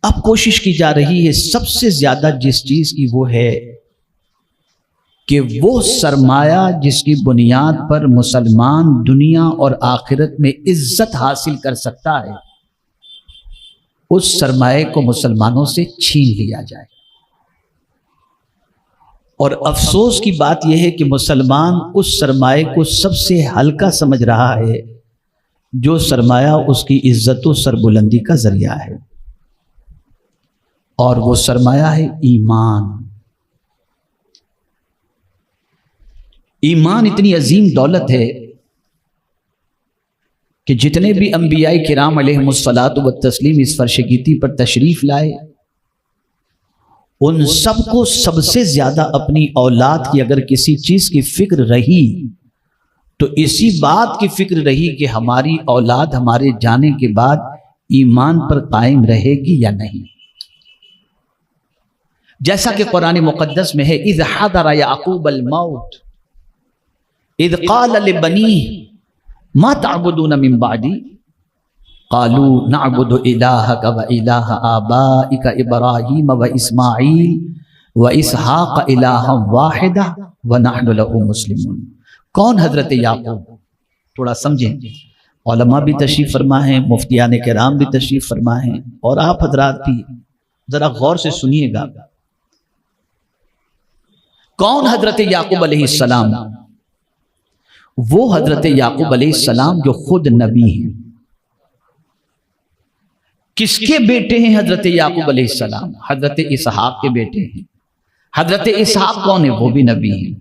اب کوشش کی جا رہی ہے سب سے زیادہ جس چیز کی وہ ہے کہ وہ سرمایہ جس کی بنیاد پر مسلمان دنیا اور آخرت میں عزت حاصل کر سکتا ہے، اس سرمایہ کو مسلمانوں سے چھین لیا جائے۔ اور افسوس کی بات یہ ہے کہ مسلمان اس سرمایہ کو سب سے ہلکا سمجھ رہا ہے جو سرمایہ اس کی عزت و سربلندی کا ذریعہ ہے، اور وہ سرمایہ ہے ایمان۔ ایمان اتنی عظیم دولت ہے کہ جتنے بھی انبیاء کرام علیہم الصلاۃ والتسلیم اس فرش گیتی پر تشریف لائے، ان سب کو سب سے زیادہ اپنی اولاد کی اگر کسی چیز کی فکر رہی تو اسی بات کی فکر رہی کہ ہماری اولاد ہمارے جانے کے بعد ایمان پر قائم رہے گی یا نہیں۔ جیسا کہ قرآن مقدس میں ہے اذ حضر یعقوب الموت اذ قال لبنیہ ما تعبدون من بعدی قالوا نعبد الہک و الہ آبائک ابراہیم و اسماعیل و اسحاق الہا واحدا ونحن له مسلمون۔ کون حضرت یعقوب؟ تھوڑا سمجھیں، علماء بھی تشریف فرما ہیں، مفتیان کرام بھی تشریف فرما ہیں، اور آپ حضرات بھی ذرا غور سے سنیے گا۔ کون حضرت یعقوب علیہ السلام؟ وہ حضرت یعقوب علیہ السلام جو خود نبی ہیں۔ کس کے بیٹے ہیں حضرت یعقوب علیہ السلام؟ حضرت اسحاق کے بیٹے ہیں۔ حضرت اسحاق کون ہے؟ وہ بھی نبی ہیں۔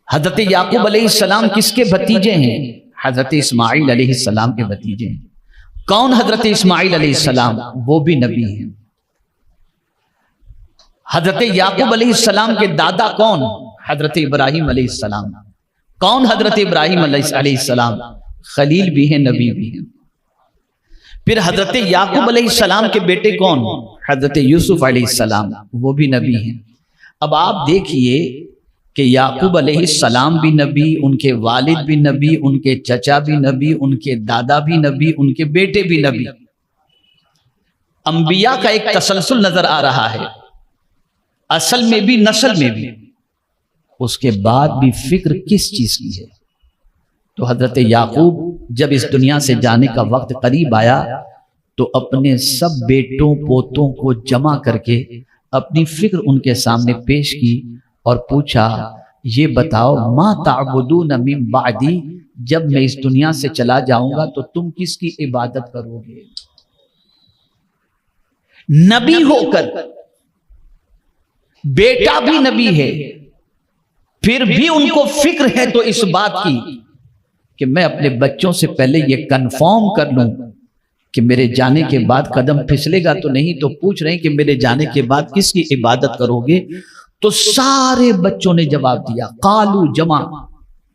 حضرت یعقوب علیہ السلام کس کے بھتیجے ہیں؟ حضرت اسماعیل علیہ السلام کے بھتیجے ہیں۔ کون حضرت اسماعیل علیہ السلام؟ وہ بھی نبی ہیں۔ حضرت یعقوب علیہ السلام کے دادا کون؟ حضرت ابراہیم علیہ السلام۔ کون حضرت ابراہیم علیہ السلام؟ خلیل بھی ہیں، نبی بھی ہیں۔ پھر حضرت یعقوب علیہ السلام کے بیٹے کون؟ حضرت یوسف علیہ السلام، وہ بھی نبی ہیں۔ اب آپ دیکھیے کہ یعقوب علیہ السلام بھی نبی، ان کے والد بھی نبی، ان کے چچا بھی نبی، ان کے دادا بھی نبی، ان کے بیٹے بھی نبی۔ انبیاء کا ایک تسلسل نظر آ رہا ہے، اصل میں بھی نسل میں بھی۔ اس کے بعد بھی فکر کس چیز کی ہے؟ تو حضرت یعقوب جب اس دنیا سے جانے کا وقت قریب آیا تو اپنے سب بیٹوں پوتوں کو جمع کر کے اپنی فکر ان کے سامنے پیش کی اور پوچھا، یہ بتاؤ ما تعبدون من بعدی، جب میں اس دنیا سے چلا جاؤں گا تو تم کس کی عبادت کرو گے؟ نبی ہو کر بیٹا بھی نبی ہے، پھر بھی ان کو فکر ہے تو اس بات کی کہ میں اپنے بچوں سے پہلے یہ کنفرم کر لوں کہ میرے جانے کے بعد قدم پھسلے گا تو نہیں، تو پوچھ رہے ہیں کہ میرے جانے کے بعد کس کی عبادت کرو گے؟ تو سارے بچوں نے جواب دیا، قالو،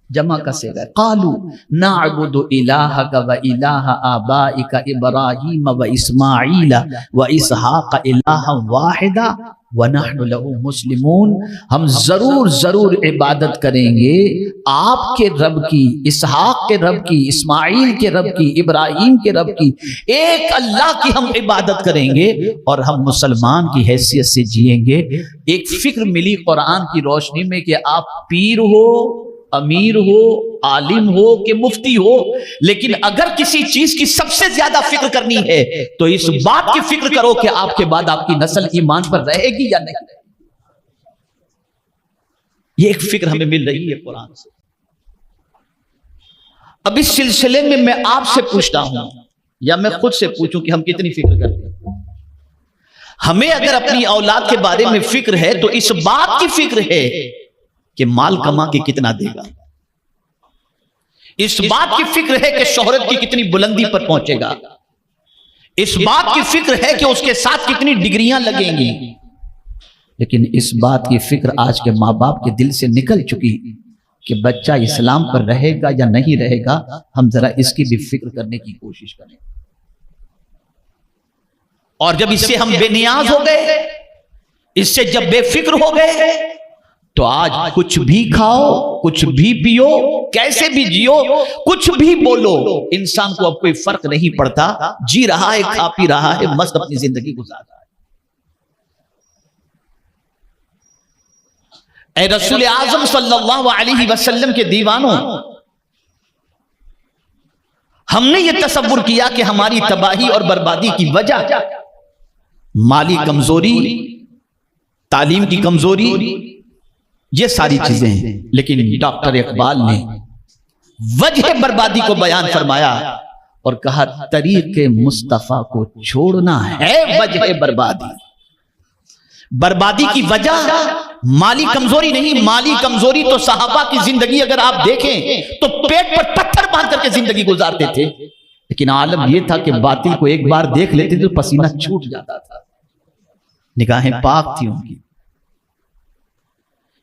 جمع کا صیغہ ہے، قالو نعبد الہک و الہ آبائک ابراہیم و اسماعیل و اسحاق الہا واحدا ونحن له مسلمون۔ ہم ضرور عبادت کریں گے آپ کے رب کی، اسحاق کے رب کی، اسماعیل کے رب کی، ابراہیم کے رب کی، ایک اللہ کی ہم عبادت کریں گے اور ہم مسلمان کی حیثیت سے جئیں گے۔ ایک فکر ملی قرآن کی روشنی میں کہ آپ پیر ہو، امیر ہو، عالم ہو کہ مفتی ہو، لیکن اگر کسی چیز کی سب سے زیادہ فکر کرنی ہے تو اس بات کی فکر کرو کہ آپ کے بعد آپ کی نسل ایمان پر رہے گی یا نہیں۔ یہ ایک فکر ہمیں مل رہی ہے قرآن سے۔ اب اس سلسلے میں آپ سے پوچھتا ہوں یا میں خود سے پوچھوں کہ ہم کتنی فکر کرتے ہیں؟ ہمیں اگر اپنی اولاد کے بارے میں فکر ہے تو اس بات کی فکر ہے کہ مال کما کے کتنا دے گا، اس بات کی فکر ہے کہ شہرت کی کتنی بلندی پر پہنچے گا، اس بات کی فکر ہے کہ اس کے ساتھ کتنی ڈگریاں لگیں گی۔ لیکن اس بات کی فکر آج کے ماں باپ کے دل سے نکل چکی کہ بچہ اسلام پر رہے گا یا نہیں رہے گا۔ ہم ذرا اس کی بھی فکر کرنے کی کوشش کریں۔ اور جب اس سے ہم بے نیاز ہو گئے، اس سے جب بے فکر ہو گئے تو آج کچھ بھی کھاؤ، کچھ بھی پیو، کیسے بھی جیو، کچھ بھی بولو، انسان کو اب کوئی فرق نہیں پڑتا، جی رہا ہے، کھا پی رہا ہے، مست اپنی زندگی گزار رہا ہے۔ اے رسول اعظم صلی اللہ علیہ وسلم کے دیوانوں، ہم نے یہ تصور کیا کہ ہماری تباہی اور بربادی کی وجہ مالی کمزوری، تعلیم کی کمزوری، یہ ساری چیزیں ہیں، لیکن ڈاکٹر اقبال نے وجہ بربادی کو بیان فرمایا اور کہا طریق مصطفیٰ کو چھوڑنا ہے وجہ بربادی۔ بربادی کی وجہ مالی کمزوری نہیں، مالی کمزوری تو صحابہ کی زندگی اگر آپ دیکھیں تو پیٹ پر پتھر باندھ کر کے زندگی گزارتے تھے، لیکن عالم یہ تھا کہ باطل کو ایک بار دیکھ لیتے تو پسینہ چھوٹ جاتا تھا، نگاہیں پاک تھی ان کی۔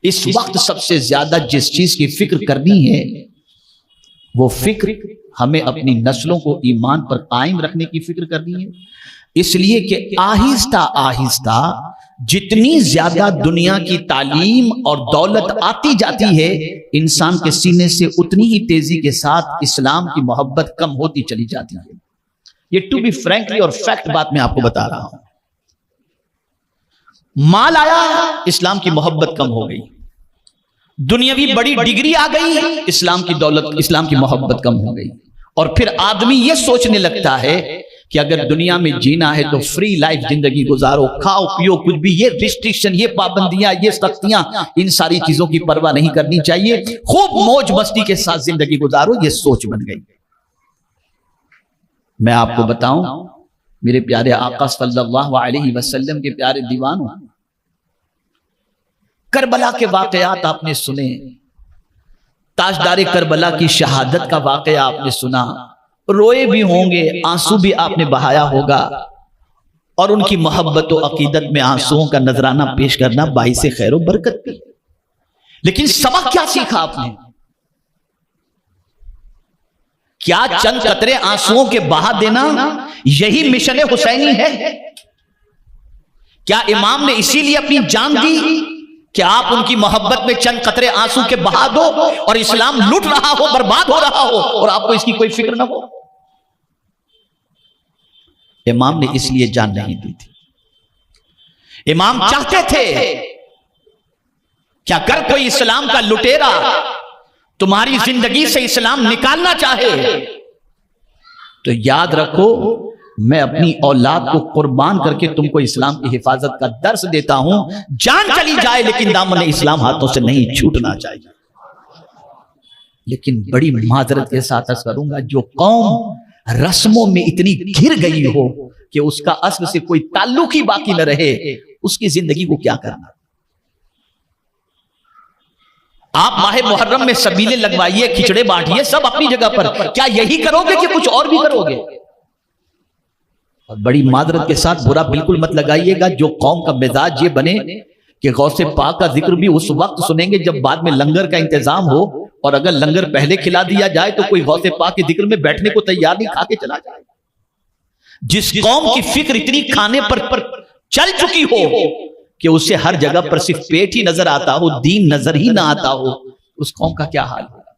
اس وقت سب سے زیادہ جس چیز کی فکر کرنی ہے وہ فکر ہمیں اپنی نسلوں کو ایمان پر قائم رکھنے کی فکر کرنی ہے، اس لیے کہ آہستہ آہستہ جتنی زیادہ دنیا کی تعلیم اور دولت آتی جاتی ہے، انسان کے سینے سے اتنی ہی تیزی کے ساتھ اسلام کی محبت کم ہوتی چلی جاتی ہے۔ یہ ٹو بی فرینکلی اور فیکٹ بات میں آپ کو بتا رہا ہوں۔ مال آیا، اسلام کی محبت کم ہو گئی، دنیاوی بڑی ڈگری آ گئی، اسلام کی دولت، اسلام کی محبت کم ہو گئی، اور پھر آدمی یہ سوچنے لگتا ہے کہ اگر دنیا میں جینا ہے تو فری لائف زندگی گزارو، کھاؤ پیو کچھ بھی، یہ ریسٹرکشن، یہ پابندیاں، یہ سختیاں، ان ساری چیزوں کی پرواہ نہیں کرنی چاہیے، خوب موج مستی کے ساتھ زندگی گزارو، یہ سوچ بن گئی۔ میں آپ کو بتاؤں میرے پیارے آقا صلی اللہ علیہ وسلم کے پیارے دیوانوں، کربلا کے واقعات آپ نے سنے، تاجدار کربلا کی شہادت کا واقعہ آپ نے سنا، روئے بھی ہوں گے، آنسو بھی آپ نے بہایا ہوگا، اور ان کی محبت و عقیدت میں آنسوؤں کا نذرانہ پیش کرنا باعث خیر و برکت بھی۔ لیکن سبق کیا سیکھا آپ نے؟ کیا چند قطرے آنسوؤں کے بہا دینا یہی مشن حسینی ہے؟ کیا امام نے اسی لیے اپنی جان دی کہ آپ ان کی محبت میں چند قطرے آنسو کے بہا دو اور اسلام لٹ رہا ہو، برباد ہو رہا ہو، اور آپ کو اس کی کوئی فکر نہ ہو؟ امام نے اس لیے جان نہیں دی تھی۔ امام چاہتے تھے کہ اگر کوئی اسلام کا لٹیرا تمہاری زندگی سے اسلام نکالنا چاہے تو یاد رکھو میں اپنی اولاد کو قربان کر کے تم کو اسلام کی حفاظت کا درس دیتا ہوں، جان چلی جائے لیکن دامن اسلام ہاتھوں سے نہیں چھوٹنا چاہیے۔ لیکن بڑی معذرت کے ساتھ عرض کروں گا، جو قوم رسموں میں اتنی گھر گئی ہو کہ اس کا اصل سے کوئی تعلق ہی باقی نہ رہے، اس کی زندگی کو کیا کرنا؟ آپ ماہ محرم میں سبیلیں لگوائیے، کھچڑے بانٹیے، سب اپنی جگہ پر، کیا یہی کرو گے کہ کچھ اور بھی کرو گے؟ اور بڑی معذرت کے ساتھ برا بالکل مت لگائیے گا، جو قوم کا مزاج یہ بنے کہ غوث پاک کا ذکر بھی اس وقت سنیں گے جب بعد میں لنگر کا انتظام ہو، اور اگر لنگر پہلے کھلا دیا جائے تو کوئی غوث پاک کے ذکر میں بیٹھنے کو تیار نہیں، کھا کے چلا جائے۔ جس قوم کی فکر اتنی کھانے پر چل چکی ہو کہ اسے ہر جگہ پر صرف پیٹ ہی نظر آتا ہو، دین نظر ہی نہ آتا ہو، اس قوم کا کیا حال ہوگا؟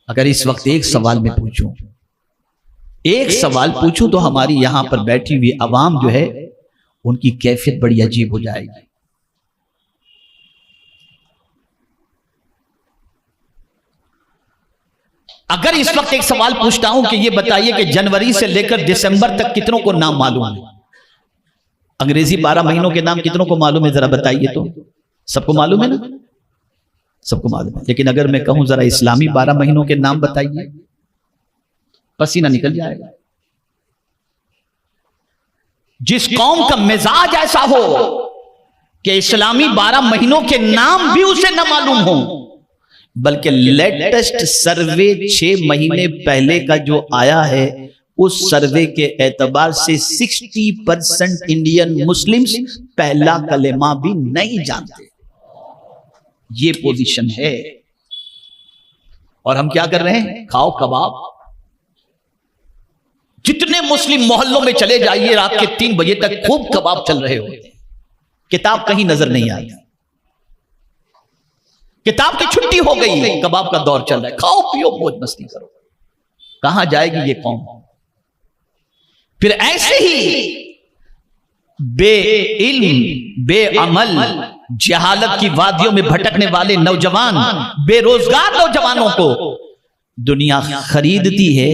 اگر اس وقت ایک سوال میں پوچھوں، ایک سوال پوچھوں تو ہماری یہاں پر بیٹھی ہوئی عوام جو ہے ان کی کیفیت بڑی عجیب ہو جائے گی۔ اگر اس وقت ایک سوال پوچھتا ہوں کہ یہ بتائیے کہ جنوری سے لے کر دسمبر تک کتنوں کو نام معلوم ہے؟ انگریزی 12 مہینوں کے نام کتنوں کو معلوم ہے؟ ذرا بتائیے تو۔ سب کو معلوم ہے نا؟ سب کو معلوم ہے۔ لیکن اگر میں کہوں ذرا اسلامی 12 مہینوں کے نام بتائیے، پسینہ نکل جائے گا۔ جس قوم کا مزاج ایسا ہو کہ اسلامی 12 مہینوں کے نام بھی اسے نہ معلوم ہو، بلکہ لیٹسٹ سروے 6 مہینے پہلے کا جو آیا ہے اس سروے کے اعتبار سے 60% انڈین مسلمز پہلا کلمہ بھی نہیں جانتے۔ یہ پوزیشن ہے، اور ہم کیا کر رہے ہیں؟ کھاؤ کباب۔ جتنے مسلم محلوں میں چلے جائیے رات کے 3 بجے تک خوب کباب چل رہے ہوتے ہیں، کتاب کہیں نظر نہیں آتی۔ کتاب کی چھٹی ہو گئی، کباب کا دور چل رہا ہے، کھاؤ پیو موج مستی کرو، کہاں جائے گی یہ قوم؟ پھر ایسے ہی بے علم، بے عمل، جہالت کی وادیوں میں بھٹکنے والے نوجوان، بے روزگار نوجوانوں کو دنیا خریدتی ہے،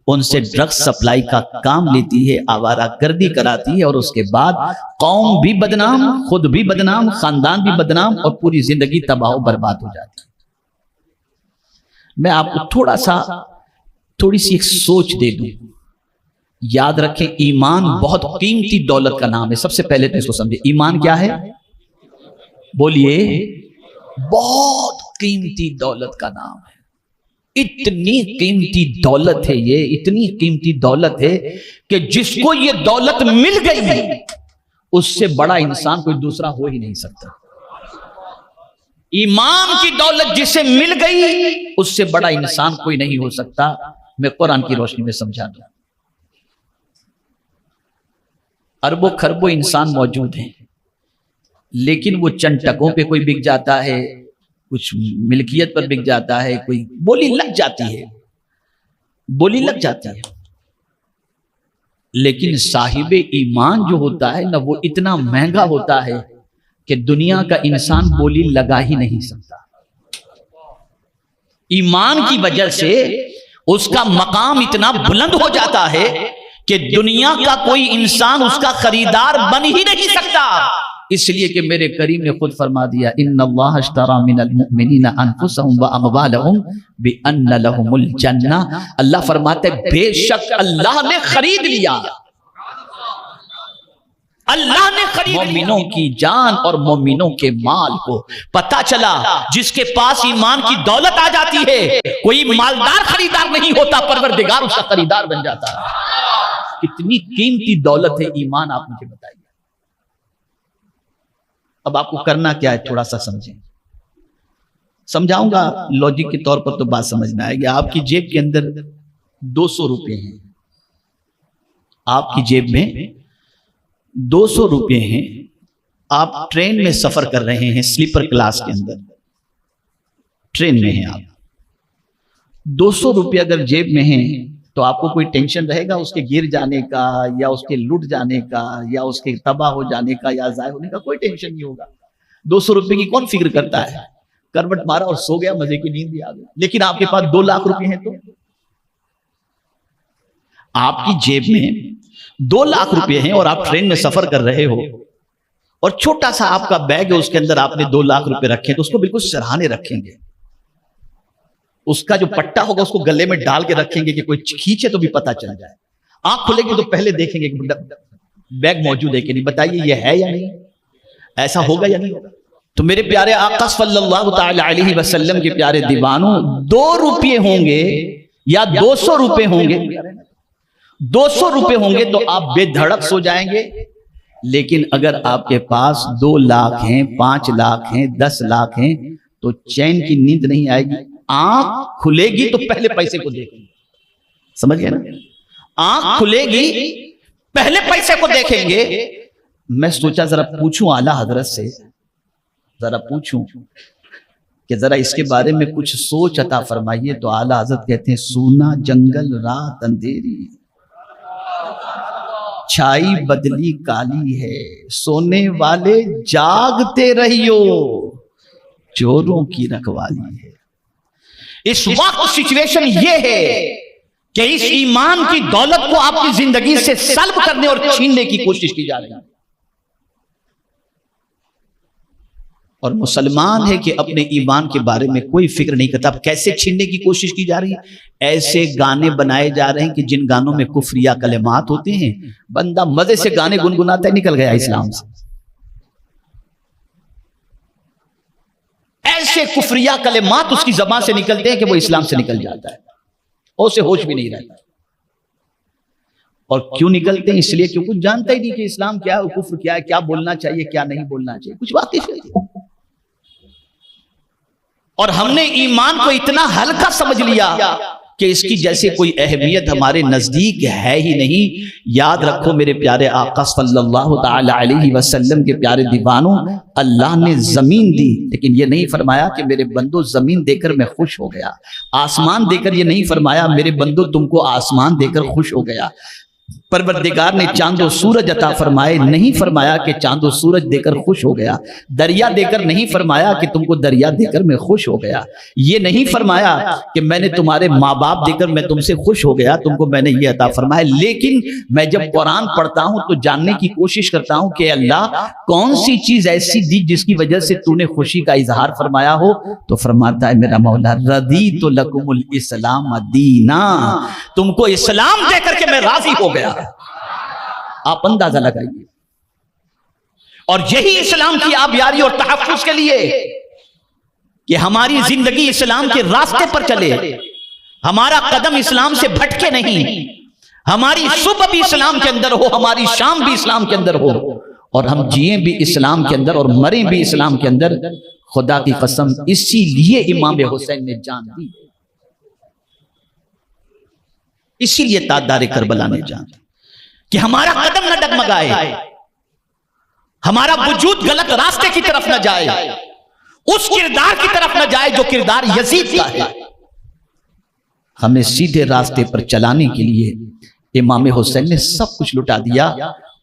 ان سے ڈرگز سپلائی کا کام لیتی ہے، آوارہ گردی کراتی ہے، اور اس کے بعد قوم بھی بدنام، خود بھی بدنام، خاندان بھی بدنام، اور پوری زندگی تباہ و برباد ہو جاتی ہے۔ میں آپ کو تھوڑی سی ایک سوچ دے دوں۔ یاد رکھیں، ایمان بہت قیمتی دولت کا نام ہے۔ سب سے پہلے تو اس کو سمجھے، ایمان کیا ہے؟ بولیے، بہت قیمتی دولت کا نام ہے۔ اتنی قیمتی دولت ہے یہ، اتنی قیمتی دولت ہے کہ جس کو یہ دولت مل گئی اس سے بڑا انسان کوئی دوسرا ہو ہی نہیں سکتا۔ ایمان کی دولت جسے مل گئی اس سے بڑا انسان کوئی نہیں ہو سکتا۔ میں قرآن کی روشنی میں سمجھا دوں۔ اربوں خربوں انسان موجود ہیں، لیکن وہ چند ٹکوں پہ کوئی بک جاتا ہے، کچھ ملکیت پر بک جاتا ہے، کوئی بولی لگ جاتی ہے، بولی لگ جاتی ہے۔ لیکن صاحب ایمان جو ہوتا ہے نا، وہ اتنا مہنگا ہوتا ہے کہ دنیا کا انسان بولی لگا ہی نہیں سکتا۔ ایمان کی وجہ سے اس کا مقام اتنا بلند ہو جاتا ہے کہ دنیا کا کوئی انسان اس کا خریدار بن ہی نہیں سکتا۔ اس لیے کہ میرے کریم نے خود فرما دیا، ان اللہ اشتری من المؤمنین انفسهم واموالهم بان لهم الجنہ۔ اللہ فرماتے ہیں بے شک اللہ نے خرید لیا، اللہ نے خرید مومنوں کی جان اور مومنوں کے مال کو۔ پتہ چلا جس کے پاس ایمان کی دولت آ جاتی ہے، کوئی مالدار خریدار نہیں ہوتا، پروردگار اس کا خریدار بن جاتا ہے۔ کتنی قیمتی دولت ہے ایمان، آپ مجھے بتائیے۔ اب آپ کو کرنا کیا ہے، تھوڑا سا سمجھیں، سمجھاؤں گا لوجک کے طور پر تو بات سمجھ میں آئے گی۔ آپ کی جیب کے اندر 200 روپے ہیں، آپ کی جیب میں 200 روپے ہیں، آپ ٹرین میں سفر کر رہے ہیں، سلیپر کلاس کے اندر ٹرین میں ہیں آپ۔ 200 روپے اگر جیب میں ہیں تو آپ کو کوئی ٹینشن رہے گا اس کے گر جانے کا، یا اس کے لٹ جانے کا، یا اس کے تباہ ہو جانے کا، یا ضائع ہونے کا؟ کوئی ٹینشن نہیں ہوگا۔ 200 روپے کی کون فکر کرتا ہے؟ کروٹ مارا اور سو گیا، مزے کی نیند بھی آ گئی۔ لیکن آپ کے پاس 2 لاکھ روپے ہیں تو آپ کی جیب میں 2 لاکھ روپے ہیں اور آپ ٹرین میں سفر کر رہے ہو، اور چھوٹا سا آپ کا بیگ ہے، اس کے اندر آپ نے 2 لاکھ روپے رکھے، تو اس کو بالکل سرہانے رکھیں گے۔ اس کا جو پٹا ہوگا اس کو گلے میں ڈال کے رکھیں گے کہ کوئی کھینچے تو بھی پتہ چل جائے۔ آنکھ کھلے گی تو پہلے دیکھیں گے کہ بیگ موجود ہے کہ نہیں، بتائیے یہ ہے یا نہیں، ایسا ہوگا یا نہیں ہوگا؟ تو میرے پیارے آقا صلی اللہ تعالی علیہ وسلم کے پیارے دیوانوں، 2 روپے ہوں گے یا 200 روپے ہوں گے، 200 روپے ہوں گے تو آپ بے دھڑک سو جائیں گے۔ لیکن اگر آپ کے پاس 2 لاکھ ہیں، 5 لاکھ ہیں، 10 لاکھ ہیں تو چین کی نیند نہیں آئے گی۔ آنکھ کھلے گی تو پہلے پیسے کو دیکھیں گے، سمجھ گئے نا؟ آنکھ کھلے گی پہلے پیسے کو دیکھیں گے۔ میں سوچا ذرا پوچھوں اعلیٰ حضرت سے، ذرا پوچھوں کہ ذرا اس کے بارے میں کچھ سوچ عطا فرمائیے۔ تو اعلیٰ حضرت کہتے ہیں، سونا جنگل رات اندھیری، چھائی بدلی کالی ہے، سونے والے جاگتے رہیو، چوروں کی رکھوالی ہے۔ اس وقت سچویشن یہ ہے کہ اس ایمان کی دولت کو آپ کی زندگی سے سلب کرنے اور چھیننے کی کوشش کی جا رہی ہے، اور مسلمان ہے کہ اپنے ایمان کے بارے میں کوئی فکر نہیں کرتا۔ اب کیسے چھیننے کی کوشش کی جا رہی ہے؟ ایسے گانے بنائے جا رہے ہیں کہ جن گانوں میں کفریہ کلمات ہوتے ہیں، بندہ مزے سے گانے گنگناتا ہے، نکل گیا اسلام سے۔ ایسے کفریہ کلمات اس کی زبان سے نکلتے ہیں کہ وہ اسلام سے نکل جاتا ہے، اور اسے ہوش بھی نہیں رہتا۔ اور کیوں نکلتے ہیں؟ اس لیے کہ کچھ جانتا ہی نہیں کہ اسلام کیا ہے، کفر کیا ہے، کیا بولنا چاہیے، کیا نہیں بولنا چاہیے، کچھ واقف نہیں۔ اور ہم نے ایمان کو اتنا ہلکا سمجھ لیا کہ اس کی جیسے کوئی اہمیت ہمارے نزدیک ہے ہی نہیں۔ یاد رکھو میرے پیارے آقا صلی اللہ تعالی علیہ وسلم کے پیارے دیوانوں، اللہ نے زمین دی لیکن یہ نہیں فرمایا کہ میرے بندو زمین دے کر میں خوش ہو گیا، آسمان دے کر یہ نہیں فرمایا میرے بندو تم کو آسمان دے کر خوش ہو گیا، پروردگار نے چاند و سورج عطا فرمائے، نہیں فرمایا کہ چاند و سورج دے کر خوش ہو گیا، دریا دے کر نہیں فرمایا کہ تم کو دریا دے کر میں خوش ہو گیا، یہ نہیں فرمایا کہ میں نے تمہارے ماں باپ دے کر میں تم سے خوش ہو گیا، تم کو میں نے یہ عطا فرمایا۔ لیکن میں جب قرآن پڑھتا ہوں تو جاننے کی کوشش کرتا ہوں کہ اللہ کون سی چیز ایسی دی جس کی وجہ سے تو نے خوشی کا اظہار فرمایا ہو، تو فرماتا ہے میرا مولا رضیت لکم الاسلام دینا، تم کو اسلام دے کر کے میں راضی ہو گیا۔ آپ اندازہ لگائیے، اور یہی اسلام کی آبیاری اور تحفظ کے لیے کہ ہماری زندگی اسلام کے راستے پر چلے، ہمارا قدم اسلام سے بھٹکے نہیں، ہماری صبح بھی اسلام کے اندر ہو، ہماری شام بھی اسلام کے اندر ہو، اور ہم جئیں بھی اسلام کے اندر اور مریں بھی اسلام کے اندر۔ خدا کی قسم اسی لیے امام حسین نے جان دی، اسی لیے تاجدار کربلا نے جان دی کہ ہمارا قدم نہ ڈگمگائے، ہمارا وجود غلط راستے کی طرف نہ جائے، اس کردار کی طرف نہ جائے جو کردار یزید کا ہے۔ ہمیں سیدھے راستے پر چلانے کے لیے امام حسین نے سب کچھ لٹا دیا،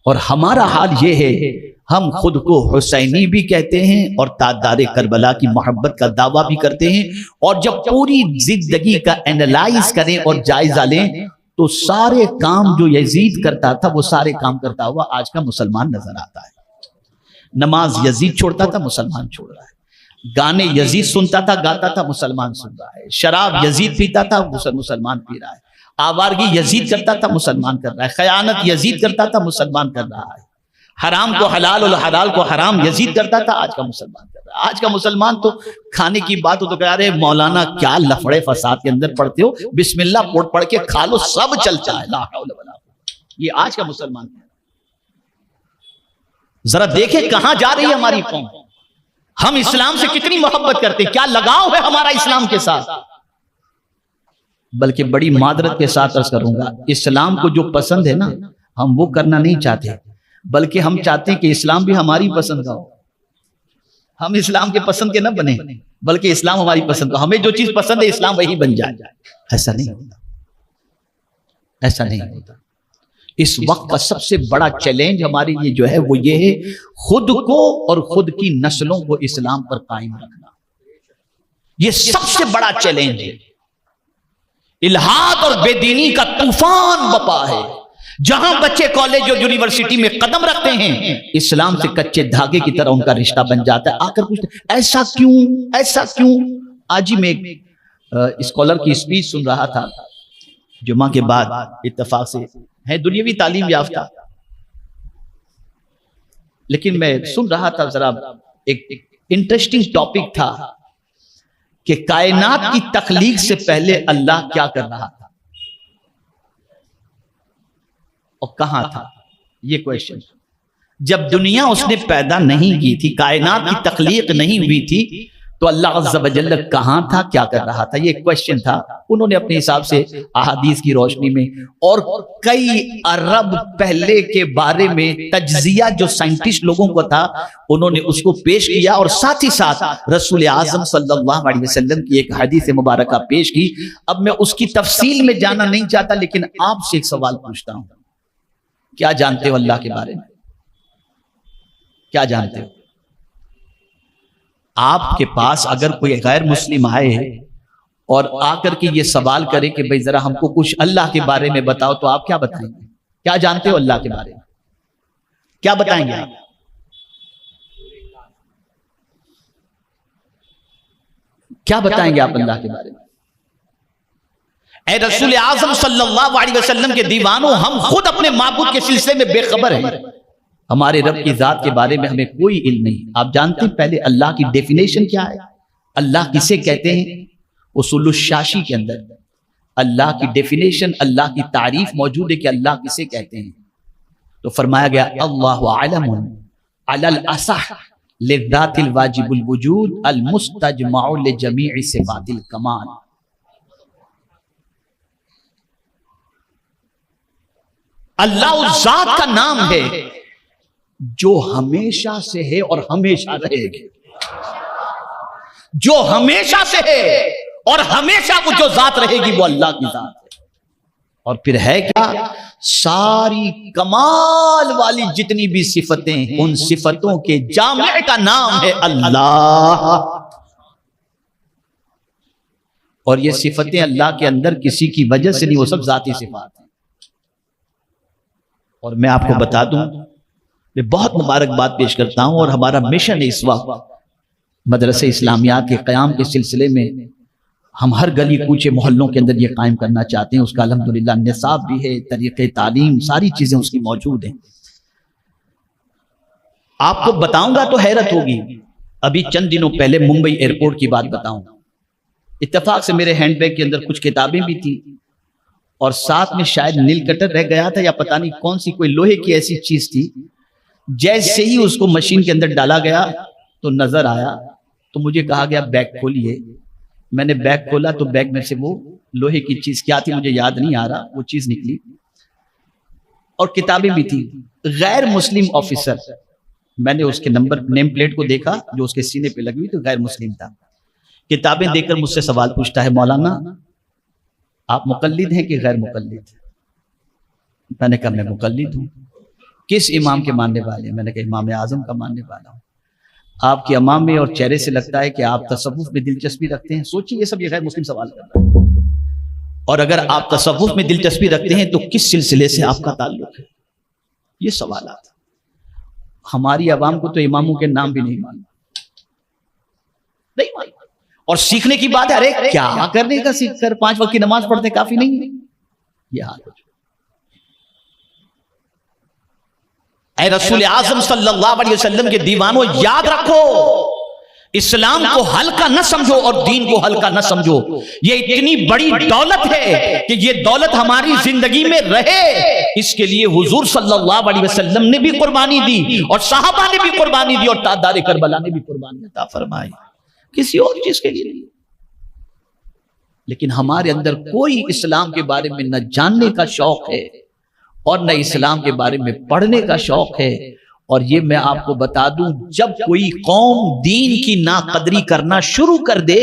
اور ہمارا حال یہ ہے ہم خود کو حسینی بھی کہتے ہیں اور تاجدار کربلا کی محبت کا دعویٰ بھی کرتے ہیں، اور جب پوری زندگی کا انالائز کریں اور جائزہ لیں تو سارے کام جو یزید کرتا تھا وہ سارے کام کرتا ہوا آج کا مسلمان نظر آتا ہے۔ نماز یزید چھوڑتا تھا، مسلمان چھوڑ رہا ہے، گانے یزید سنتا تھا گاتا تھا، مسلمان سن رہا ہے، شراب یزید پیتا تھا، مسلمان پی رہا ہے، آوارگی یزید کرتا تھا، مسلمان کر رہا ہے، خیانت یزید کرتا تھا، مسلمان کر رہا ہے، حرام کو حلال اور حلال کو حرام یزید کرتا تھا، آج کا مسلمان کر رہا ہے۔ آج کا مسلمان تو کھانے کی بات ہو تو کہہ رہے مولانا کیا لفڑے فساد کے اندر پڑھتے ہو، بسم اللہ پڑھ کے کھا لو سب چلتا ہے، لا حول ولا قوت۔ یہ آج کا مسلمان ہے۔ ذرا دیکھیں کہاں جا رہی ہے ہماری قوم، ہم اسلام سے کتنی محبت کرتے ہیں، کیا لگاؤ ہے ہمارا اسلام کے ساتھ۔ بلکہ بڑی معذرت کے ساتھ عرض کروں گا، اسلام کو جو پسند ہے نا ہم وہ کرنا نہیں چاہتے، بلکہ ہم چاہتے ہیں کہ اسلام بھی ہماری پسند کا ہو، ہم اسلام کے پسند کے نہ بنے بلکہ اسلام ہماری پسند کا، ہمیں جو چیز پسند ہے اسلام وہی بن جائے۔ ایسا نہیں ہوتا، ایسا نہیں ہوتا۔ اس وقت کا سب سے بڑا چیلنج ہمارے لیے جو ہے وہ یہ ہے خود کو اور خود کی نسلوں کو اسلام پر قائم رکھنا، یہ سب سے بڑا چیلنج ہے۔ الہاد اور بے دینی کا طوفان بپا ہے، جہاں بچے کالج اور یونیورسٹی میں قدم رکھتے ہیں اسلام سے کچے دھاگے کی طرح ان کا رشتہ بن جاتا ہے۔ آ کر پوچھتے ایسا کیوں، ایسا کیوں؟ آج ہی میں ایک اسکالر کی اسپیچ سن رہا تھا جمعہ کے بعد، اتفاق سے ہے دنیاوی تعلیم یافتہ، لیکن میں سن رہا تھا، ذرا ایک انٹرسٹنگ ٹاپک تھا کہ کائنات کی تخلیق سے پہلے اللہ کیا کر رہا تھا اور کہاں تھا، یہ کویشچن۔ جب دنیا اس نے پیدا نہیں کی تھی، کائنات کی تخلیق نہیں ہوئی تھی، تو اللہ عز و جل کہاں تھا، کیا کر رہا تھا، یہ ایک کویشچن تھا۔ انہوں نے اپنے حساب سے احادیث کی روشنی میں اور کئی ارب پہلے کے بارے میں تجزیہ جو سائنٹسٹ لوگوں کو تھا انہوں نے اس کو پیش کیا، اور ساتھ ہی ساتھ رسول اعظم صلی اللہ علیہ وسلم کی ایک حدیث مبارکہ پیش کی۔ اب میں اس کی تفصیل میں جانا نہیں چاہتا، لیکن آپ سے ایک سوال پوچھتا ہوں، کیا جانتے ہو اللہ کے بارے میں؟ کیا جانتے ہو؟ آپ کے پاس اگر کوئی غیر مسلم آئے اور آ کر کے یہ سوال کرے کہ بھئی ذرا ہم کو کچھ اللہ کے بارے میں بتاؤ، تو آپ کیا بتائیں گے؟ کیا جانتے ہو اللہ کے بارے میں؟ کیا بتائیں گے آپ؟ کیا بتائیں گے آپ اللہ کے بارے میں؟ اے رسول اعظم صلی اللہ علیہ وسلم کے دیوانوں، ہم خود اپنے معبود کے سلسلے میں بے خبر ہیں، ہمارے رب کی ذات کے بارے میں ہمیں کوئی علم نہیں۔ آپ جانتے ہیں پہلے اللہ کی ڈیفینیشن کیا ہے؟ اللہ کسے کہتے ہیں؟ اصول الشاشی کے اندر اللہ کی ڈیفینیشن، اللہ کی تعریف موجود ہے کہ اللہ کسے کہتے ہیں، تو فرمایا گیا اللہ علم علی الاصح للذات الواجب الوجود المستجمع لجمیع صفات الکمال۔ اللہ اس ذات کا نام ہے جو ہمیشہ سے ہے اور ہمیشہ رہے گی، جو ہمیشہ سے ہے اور ہمیشہ وہ جو ذات رہے گی وہ اللہ کی ذات ہے۔ اور پھر ہے کیا؟ ساری کمال والی جتنی بھی صفتیں ہیں ان صفتوں کے جامع کا نام ہے اللہ۔ اور یہ صفتیں اللہ کے اندر کسی کی وجہ سے نہیں، وہ سب ذاتی صفات ہیں۔ اور میں آپ کو بتا دوں، میں بہت مبارکباد پیش کرتا ہوں، اور ہمارا مشن ہے اس وقت مدرسہ اسلامیات کے قیام کے سلسلے میں ہم ہر گلی کوچے محلوں کے اندر یہ قائم کرنا چاہتے ہیں۔ اس کا الحمدللہ نصاب بھی ہے، طریقہ تعلیم، ساری چیزیں اس کی موجود ہیں۔ آپ کو بتاؤں گا تو حیرت ہوگی، ابھی چند دنوں پہلے ممبئی ایئرپورٹ کی بات بتاؤں، اتفاق سے میرے ہینڈ بیگ کے اندر کچھ کتابیں بھی تھی، اور ساتھ میں شاید نیل کٹر رہ گیا تھا یا پتہ نہیں کون سی کوئی لوہے کی ایسی چیز تھی۔ جیسے ہی اس کو مشین کے اندر ڈالا گیا تو نظر آیا، تو مجھے کہا گیا بیگ کھولیے۔ میں نے بیگ کھولا تو بیگ میں سے وہ لوہے کی چیز کیا تھی مجھے یاد نہیں آ رہا، وہ چیز نکلی، اور کتابیں بھی تھی۔ غیر مسلم آفیسر، میں نے اس کے نمبر نیم پلیٹ کو دیکھا جو اس کے سینے پہ لگی ہوئی، تو غیر مسلم تھا۔ کتابیں دیکھ کر مجھ سے سوال پوچھتا ہے، مولانا آپ مقلد ہیں کہ غیر مقلد؟ میں نے کہا میں مقلد ہوں۔ کس امام کے ماننے والے ہیں؟ میں نے کہا امام اعظم کا ماننے والا ہوں۔ آپ کے امامے اور چہرے سے لگتا ہے کہ آپ تصوف میں دلچسپی رکھتے ہیں۔ سوچیے، یہ سب یہ غیر مسلم سوال کر رہا ہے، اور اگر آپ تصوف میں دلچسپی رکھتے ہیں تو کس سلسلے سے آپ کا تعلق ہے؟ یہ سوالات ہماری عوام کو تو اماموں کے نام بھی نہیں ماننا، نہیں ماننا۔ اور سیکھنے کی بات ہے، ارے کیا کرنے کا سیکھ کر 5 وقت کی نماز پڑھتے کافی نہیں ہے؟ یہ حال ہو۔ اے رسول اعظم صلی اللہ علیہ وسلم کے دیوانوں، یاد رکھو، اسلام کو ہلکا نہ سمجھو اور دین کو ہلکا نہ سمجھو۔ یہ اتنی بڑی دولت ہے کہ یہ دولت ہماری زندگی میں رہے، اس کے لیے حضور صلی اللہ علیہ وسلم نے بھی قربانی دی، اور صحابہ نے بھی قربانی دی، اور تاجدار کربلا نے بھی قربانی عطا فرمائی، کسی اور چیز کے لیے نہیں۔ لیکن ہمارے اندر کوئی اسلام کے بارے میں نہ جاننے کا شوق ہے اور نہ اسلام کے بارے میں پڑھنے کا شوق ہے۔ اور یہ میں آپ کو بتا دوں، جب کوئی قوم دین کی ناقدری کرنا شروع کر دے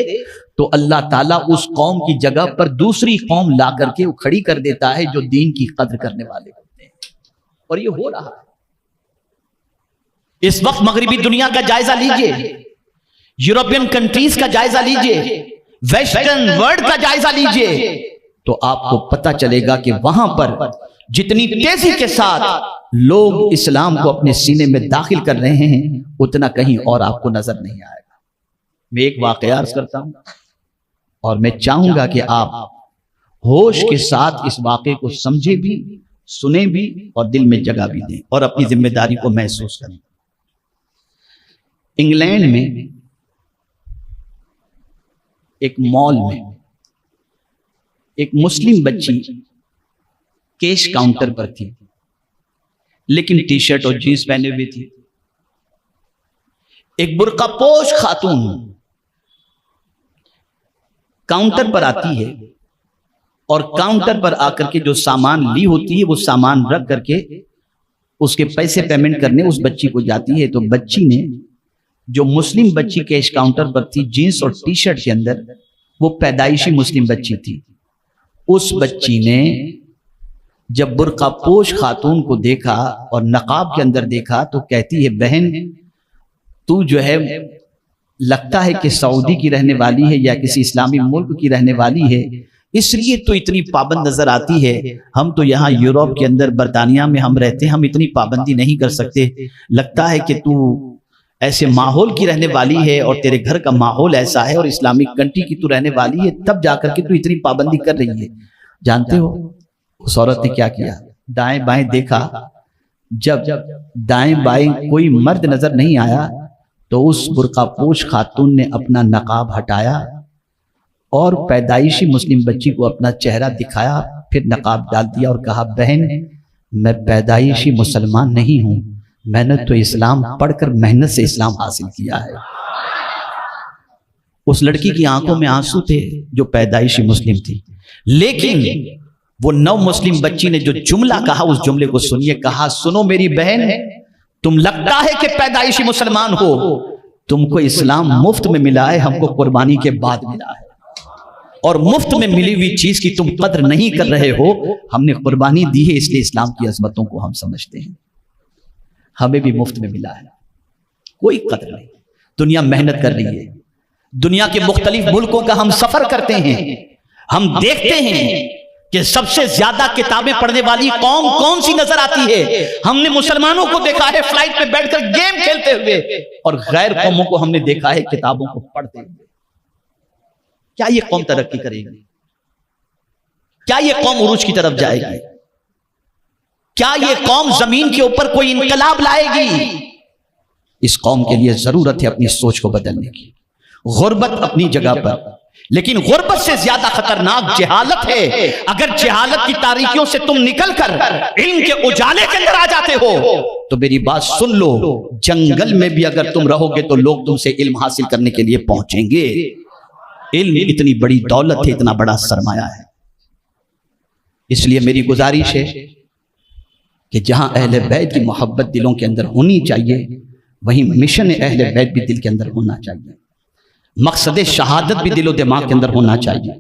تو اللہ تعالیٰ اس قوم کی جگہ پر دوسری قوم لا کر کے کھڑی کر دیتا ہے جو دین کی قدر کرنے والے ہوتے ہیں، اور یہ ہو رہا ہے۔ اس وقت مغربی دنیا کا جائزہ لیجئے، یورپین کنٹریز کا جائزہ لیجئے، ویسٹرن ورلڈ کا جائزہ لیجئے، تو آپ کو پتہ چلے گا کہ وہاں پر جتنی تیزی کے ساتھ لوگ اسلام کو اپنے سینے میں داخل کر رہے ہیں اتنا کہیں اور آپ کو نظر نہیں آئے گا۔ میں ایک واقعہ عرض کرتا ہوں اور میں چاہوں گا کہ آپ ہوش کے ساتھ اس واقعے کو سمجھیں بھی، سنیں بھی اور دل میں جگہ بھی دیں اور اپنی ذمہ داری کو محسوس کریں۔ انگلینڈ میں ایک مال میں ایک مسلم بچی کیش کاؤنٹر پر تھی، لیکن ٹی شرٹ اور جینس پہنے ہوئے تھی۔ ایک برقع پوش خاتون کاؤنٹر پر آتی ہے اور کاؤنٹر پر آ کر کے جو سامان لی ہوتی ہے وہ سامان رکھ کر کے اس کے پیسے پیمنٹ کرنے اس بچی کو جاتی ہے۔ تو بچی نے، جو مسلم بچی کیش کاؤنٹر پر تھی جینس اور ٹی شرٹ کے اندر، وہ پیدائشی مسلم بچی تھی۔ اس بچی نے جب برقع پوش خاتون کو دیکھا اور نقاب کے اندر دیکھا تو کہتی ہے، بہن تو جو ہے لگتا ہے کہ سعودی کی رہنے والی ہے یا کسی اسلامی ملک کی رہنے والی ہے، اس لیے تو اتنی پابند نظر آتی ہے۔ ہم تو یہاں یورپ کے اندر برطانیہ میں ہم رہتے ہیں، ہم اتنی پابندی نہیں کر سکتے، لگتا ہے کہ تو ایسے ماحول کی رہنے والی ہے اور تیرے گھر کا ماحول ایسا ہے اور اسلامک کنٹری کی تو رہنے والی ہے، تب جا کر کے تو اتنی پابندی کر رہی ہے۔ جانتے ہو اس عورت نے کیا کیا؟ دائیں بائیں دیکھا، جب دائیں بائیں کوئی مرد نظر نہیں آیا تو اس برقع پوش خاتون نے اپنا نقاب ہٹایا اور پیدائشی مسلم بچی کو اپنا چہرہ دکھایا، پھر نقاب ڈال دیا اور کہا، بہن میں پیدائشی مسلمان نہیں ہوں، میں نے تو اسلام پڑھ کر محنت سے اسلام حاصل کیا ہے۔ اس لڑکی کی آنکھوں میں آنسو تھے جو پیدائشی مسلم تھی، لیکن وہ نو مسلم بچی نے جو جملہ کہا اس جملے کو سنیے. کہا سنو میری بہن، تم لگتا ہے کہ پیدائشی مسلمان ہو، تم کو اسلام مفت میں ملا ہے، ہم کو قربانی کے بعد ملا ہے، اور مفت میں ملی ہوئی چیز کی تم قدر نہیں کر رہے ہو. ہم نے قربانی دی ہے، اس لیے اسلام کی عظمتوں کو ہم سمجھتے ہیں. ہمیں بھی مفت میں ملا ہے، کوئی قدر نہیں. دنیا محنت کر رہی ہے، دنیا کے مختلف ملکوں کا ہم سفر کرتے ہیں، ہم دیکھتے ہیں کہ سب سے زیادہ کتابیں پڑھنے والی قوم کون سی نظر آتی ہے. ہم نے مسلمانوں کو دیکھا ہے فلائٹ پہ بیٹھ کر گیم کھیلتے ہوئے، اور غیر قوموں کو ہم نے دیکھا ہے کتابوں کو پڑھتے ہوئے. کیا یہ قوم ترقی کرے گی؟ کیا یہ قوم عروج کی طرف جائے گی؟ کیا یہ قوم زمین کے اوپر کوئی انقلاب لائے گی؟ اس قوم کے لیے ضرورت ہے اپنی سوچ کو بدلنے کی. غربت اپنی جگہ پر، لیکن غربت سے زیادہ خطرناک جہالت ہے. اگر جہالت کی تاریکیوں سے تم نکل کر علم کے اجالے کے اندر آ جاتے ہو تو میری بات سن لو، جنگل میں بھی اگر تم رہو گے تو لوگ تم سے علم حاصل کرنے کے لیے پہنچیں گے. علم اتنی بڑی دولت ہے، اتنا بڑا سرمایہ ہے. اس لیے میری گزارش ہے کہ جہاں اہل بیت کی محبت دلوں کے اندر ہونی چاہیے، وہیں مشن اہل بیت بھی دل کے اندر ہونا چاہیے، مقصد شہادت بھی دل و دماغ کے اندر ہونا چاہیے.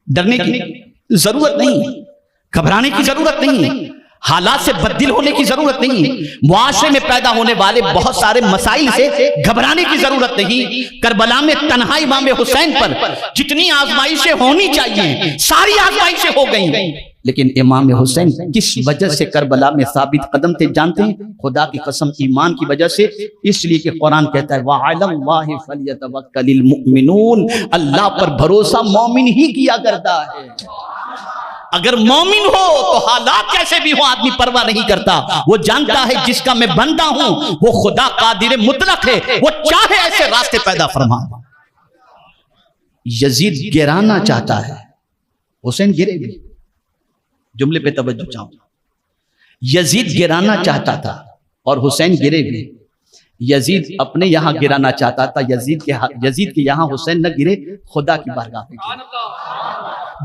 ڈرنے کی ضرورت نہیں، گھبرانے کی ضرورت نہیں، حالات سے بددل ہونے کی ضرورت نہیں، معاشرے میں پیدا ہونے والے بہت سارے مسائل سے گھبرانے کی ضرورت نہیں. کربلا میں تنہا امام حسین پر جتنی آزمائشیں ہونی چاہیے ساری آزمائشیں ہو گئیں، لیکن امام حسین کس وجہ سے کربلا میں ثابت قدم تھے جانتے ہیں؟ خدا کی قسم ایمان کی وجہ سے. اس لیے کہ قرآن کہتا ہے وَعَلَى اللَّهِ فَلْيَتَوَكَّلِ الْمُؤْمِنُونَ، اللہ پر بھروسہ مومن ہی کیا کرتا ہے. اگر مومن ہو تو حالات کیسے بھی ہوں آدمی پرواہ نہیں کرتا. وہ جانتا ہے جس کا میں بندہ ہوں وہ خدا قادر مطلق ہے، وہ چاہے ایسے راستے پیدا فرما. یزید گرانا چاہتا ہے، حسین گرے بھی. جملے پہ توجہ چاہوں. یزید گرانا چاہتا تھا اور حسین گرے بھی. یزید اپنے یہاں گرانا چاہتا تھا، یزید کے یہاں حسین نہ گرے، خدا کی بارگاہ میں گرے.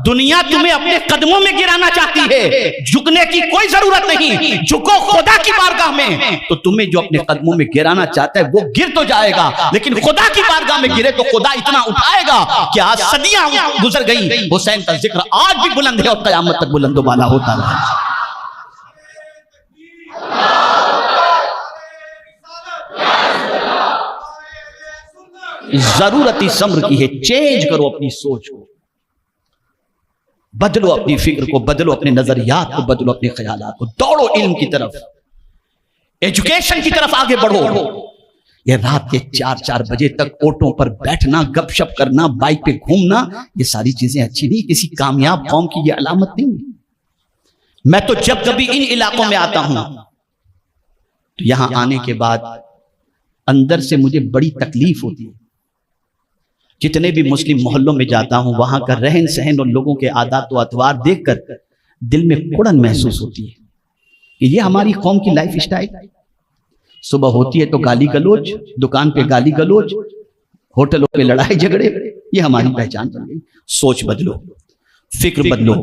دنیا تمہیں اپنے قدموں میں گرانا چاہتی ہے، جھکنے کی کوئی ضرورت نہیں. جھکو خدا کی بارگاہ میں، تو تمہیں جو اپنے قدموں میں گرانا چاہتا ہے وہ گر تو جائے گا، لیکن خدا کی بارگاہ میں گرے تو خدا اتنا اٹھائے گا کہ آج صدیاں گزر گئی، حسین کا ذکر آج بھی بلند ہے اور قیامت تک بلند و بالا ہوتا رہے. ضرورت اس امر کی ہے، چینج کرو اپنی سوچ کو، بدلو اپنی فکر کو، بدلو اپنے نظریات کو، بدلو اپنے خیالات کو. دوڑو علم کی طرف، ایجوکیشن کی طرف آگے بڑھو. یہ رات کے 4 بجے تک آٹوں پر بیٹھنا، گپ شپ کرنا، بائک پہ گھومنا، یہ ساری چیزیں اچھی نہیں، کسی کامیاب قوم کی یہ علامت نہیں. میں تو جب کبھی ان علاقوں میں آتا ہوں تو یہاں آنے کے بعد اندر سے مجھے بڑی تکلیف ہوتی ہے. جتنے بھی مسلم محلوں میں جاتا ہوں وہاں کا رہن سہن اور لوگوں کے عادات و اطوار دیکھ کر دل میں کڑن محسوس ہوتی ہے کہ یہ ہماری قوم کی لائف اسٹائل. صبح ہوتی ہے تو گالی گلوچ، دکان پہ گالی گلوچ، ہوٹلوں پہ لڑائی جھگڑے، یہ ہماری پہچان بن گئی. سوچ بدلو، فکر بدلو.